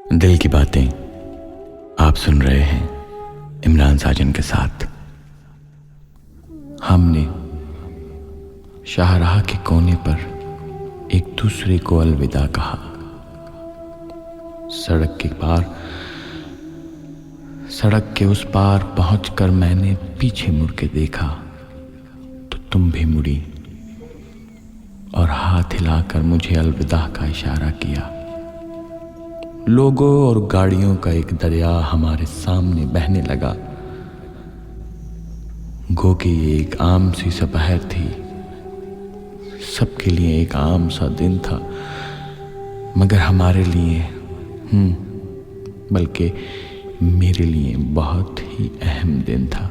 दिल की बातें आप सुन रहे हैं इमरान साजन के साथ। हमने शाहराह के कोने पर एक दूसरे को अलविदा कहा। सड़क के उस पार पहुंचकर मैंने पीछे मुड़ के देखा तो तुम भी मुड़ी और हाथ हिलाकर मुझे अलविदा का इशारा किया। लोगों और गाड़ियों का एक दरिया हमारे सामने बहने लगा। गो कि ये एक आम सी सपहर थी, सबके लिए एक आम सा दिन था, मगर हमारे लिए बल्कि मेरे लिए बहुत ही अहम दिन था।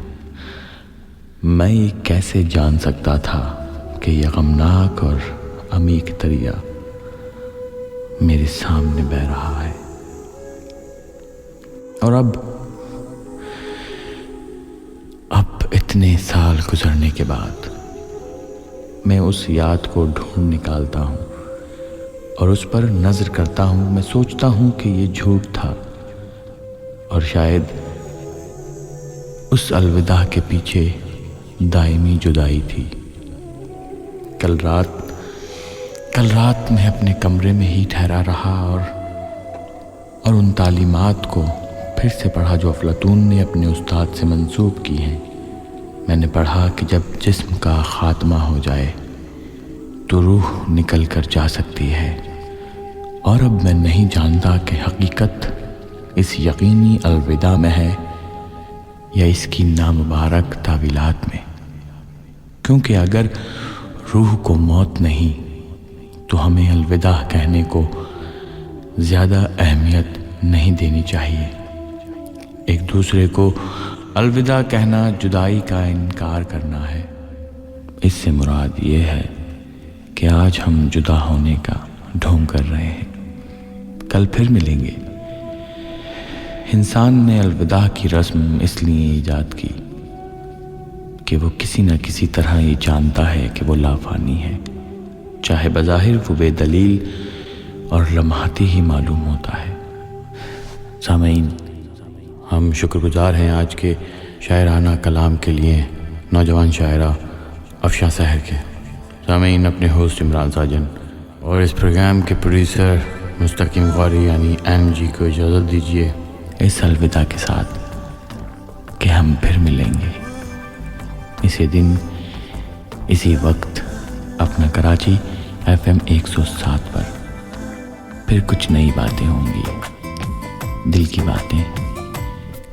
मैं ये कैसे जान सकता था कि यह गमनाक और अमीक दरिया मेरे सामने बह रहा है। और अब इतने साल गुजरने के बाद मैं उस याद को ढूंढ निकालता हूँ और उस पर नजर करता हूँ। मैं सोचता हूँ कि ये झूठ था और शायद उस अलविदा के पीछे दायमी जुदाई थी। कल रात मैं अपने कमरे में ही ठहरा रहा और उन तालीमात को फिर से पढ़ा जो अफलातून ने अपने उस्ताद से मंसूब की हैं। मैंने पढ़ा कि जब जिस्म का खात्मा हो जाए तो रूह निकल कर जा सकती है। और अब मैं नहीं जानता कि हकीकत इस यकीनी अलविदा में है या इसकी नामुबारक तावीलात में, क्योंकि अगर रूह को मौत नहीं तो हमें अलविदा कहने को ज़्यादा अहमियत नहीं देनी चाहिए। एक दूसरे को अलविदा कहना जुदाई का इनकार करना है। इससे मुराद ये है कि आज हम जुदा होने का ढोंग कर रहे हैं, कल फिर मिलेंगे। इंसान ने अलविदा की रस्म इसलिए ईजाद की कि वो किसी न किसी तरह ये जानता है कि वो लाफानी है, चाहे बज़ाहिर वो बेदलील और लम्हाती ही मालूम होता है। सामईन, हम शुक्रगुजार हैं आज के शायराना कलाम के लिए नौजवान शायरा अफशा सहर के। सामईन, अपने होस्ट इमरान साजन और इस प्रोग्राम के प्रोड्यूसर मुस्तकीम गौरी यानी MG को इजाज़त दीजिए इस अलविदा के साथ कि हम फिर मिलेंगे इसी दिन इसी वक्त अपना कराची FM 107 पर। फिर कुछ नई बातें होंगी, दिल की बातें,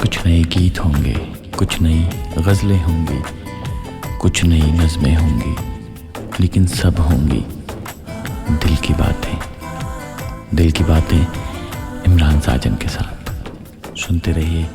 कुछ नए गीत होंगे, कुछ नई गज़लें होंगी, कुछ नई नज़में होंगी, लेकिन सब होंगी दिल की बातें। दिल की बातें इमरान साजन के साथ। सुनते रहिए